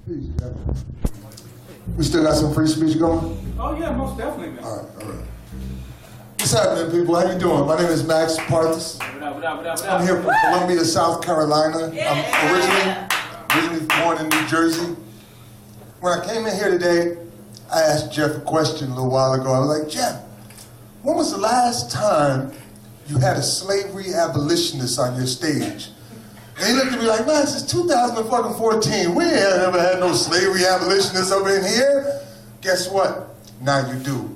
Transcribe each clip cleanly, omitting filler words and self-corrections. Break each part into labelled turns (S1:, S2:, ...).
S1: speech, Jeff. We still got some free speech going?
S2: Oh yeah, most definitely, man.
S1: All right. What's happening, people? How you doing? My name is Max Parthas.
S2: What up?
S1: I'm here from Columbia, South Carolina. I'm originally born in New Jersey. When I came in here today, I asked Jeff a question a little while ago. I was like, Jeff, when was the last time you had a slavery abolitionist on your stage? And he looked at me like, man, since 2014, we ain't ever had no slavery abolitionists up in here. Guess what? Now you do.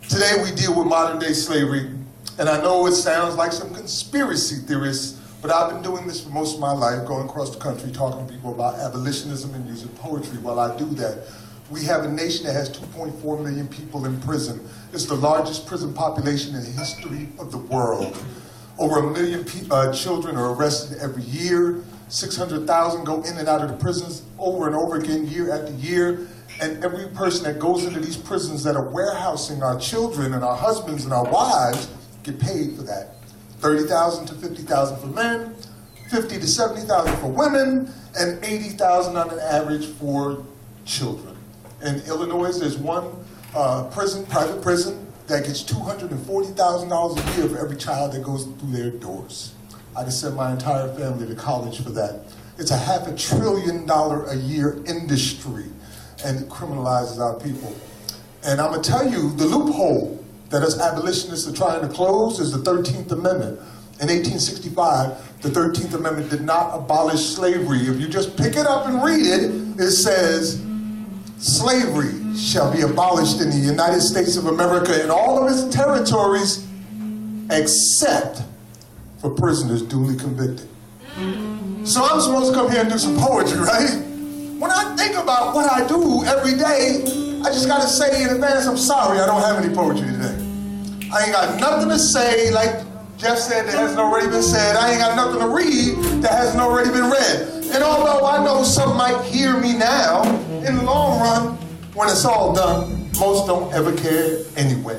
S1: Today we deal with modern day slavery, and I know it sounds like some conspiracy theorists, but I've been doing this for most of my life, going across the country talking to people about abolitionism and using poetry while I do that. We have a nation that has 2.4 million people in prison. It's the largest prison population in the history of the world. Over 1 million children are arrested every year. 600,000 go in and out of the prisons over and over again, year after year. And every person that goes into these prisons that are warehousing our children and our husbands and our wives get paid for that. $30,000 to $50,000 for men, $50,000 to $70,000 for women, and $80,000 on an average for children. In Illinois, there's one private prison, that gets $240,000 a year for every child that goes through their doors. I can send my entire family to college for that. It's a $500 billion a year industry, and it criminalizes our people. And I'm gonna tell you, the loophole that us abolitionists are trying to close is the 13th Amendment. In 1865, the 13th Amendment did not abolish slavery. If you just pick it up and read it, it says, slavery shall be abolished in the United States of America and all of its territories except for prisoners duly convicted. So I'm supposed to come here and do some poetry, right? When I think about what I do every day, I just gotta say in advance, I'm sorry I don't have any poetry today. I ain't got nothing to say, like Jeff said, that hasn't already been said. I ain't got nothing to read that hasn't already been read. And although I know some might hear me now, in the long run, when it's all done, most don't ever care anyway.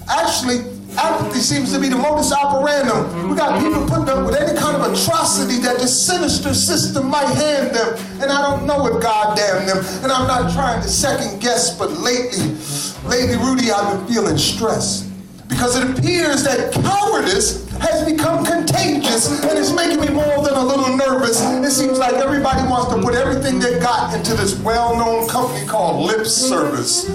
S1: Actually, apathy seems to be the modus operandum. We got people putting up with any kind of atrocity that the sinister system might hand them. And I don't know if God damn them. And I'm not trying to second guess, but lately, Rudy, I've been feeling stressed. Because it appears that cowardice has become contagious and it's making me more than a little nervous. It seems like everybody wants to put everything they got into this well-known company called lip service.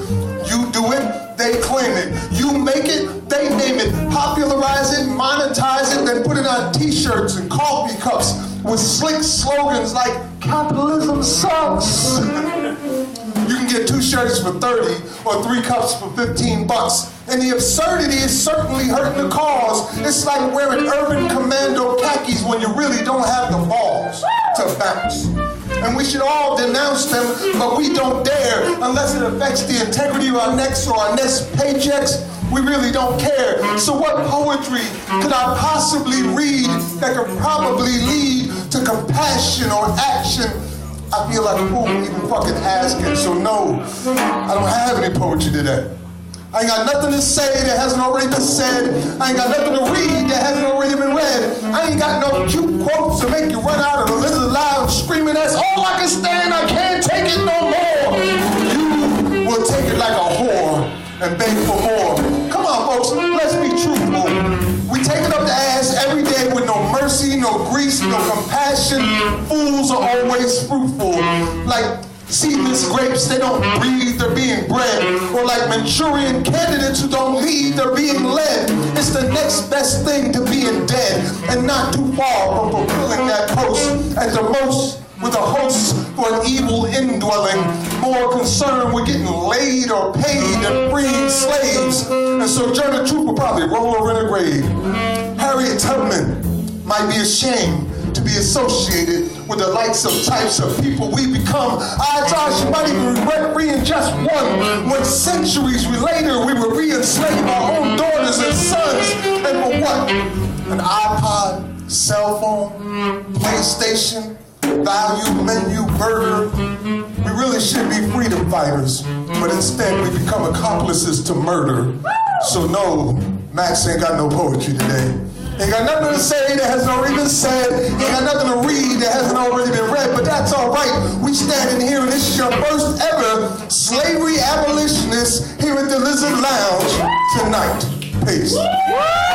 S1: You do it, they claim it. You make it, they name it. Popularize it, monetize it, then put it on t-shirts and coffee cups with slick slogans like, capitalism sucks. You can get 2 shirts for $30 or 3 cups for $15. And the absurdity is certainly hurting the cause. It's like wearing urban commando khakis when you really don't have the balls to bounce. And we should all denounce them, but we don't dare unless it affects the integrity of our necks or our next paychecks. We really don't care. So what poetry could I possibly read that could probably lead to compassion or action? I feel like a fool even fucking asking, so no, I don't have any poetry today. I ain't got nothing to say that hasn't already been said. I ain't got nothing to read that hasn't already been read. I ain't got no cute quotes to make you run out of the lizard loud screaming, that's all I can stand, I can't take it no more. You will take it like a whore and beg for more. Come on, folks, let's be truthful. We take it up the ass every day with no mercy, no grease, no compassion. Fools are always fruitful. Like seedless grapes, they don't breathe, they're being bred. Or like Manchurian candidates who don't lead, they're being led. It's the next best thing to being dead, and not too far from fulfilling that post. At the most, with a host for an evil indwelling, more concerned with getting laid or paid than freeing slaves. And Sojourner Truth will probably roll over in a grave. Harriet Tubman might be ashamed to be associated with the likes of types of people we become. Odds are she might even regret freeing just one, when centuries later we will re-enslave our own daughters and sons. And for what? An iPod, cell phone, PlayStation, value menu, burger. We really should be freedom fighters, but instead we become accomplices to murder. So no, Max ain't got no poetry today. Ain't got nothing to say that hasn't already been said. Ain't got nothing to read that hasn't already been read, but that's all right. We standing here in your first ever slavery abolitionist here at the Lizard Lounge tonight. Peace.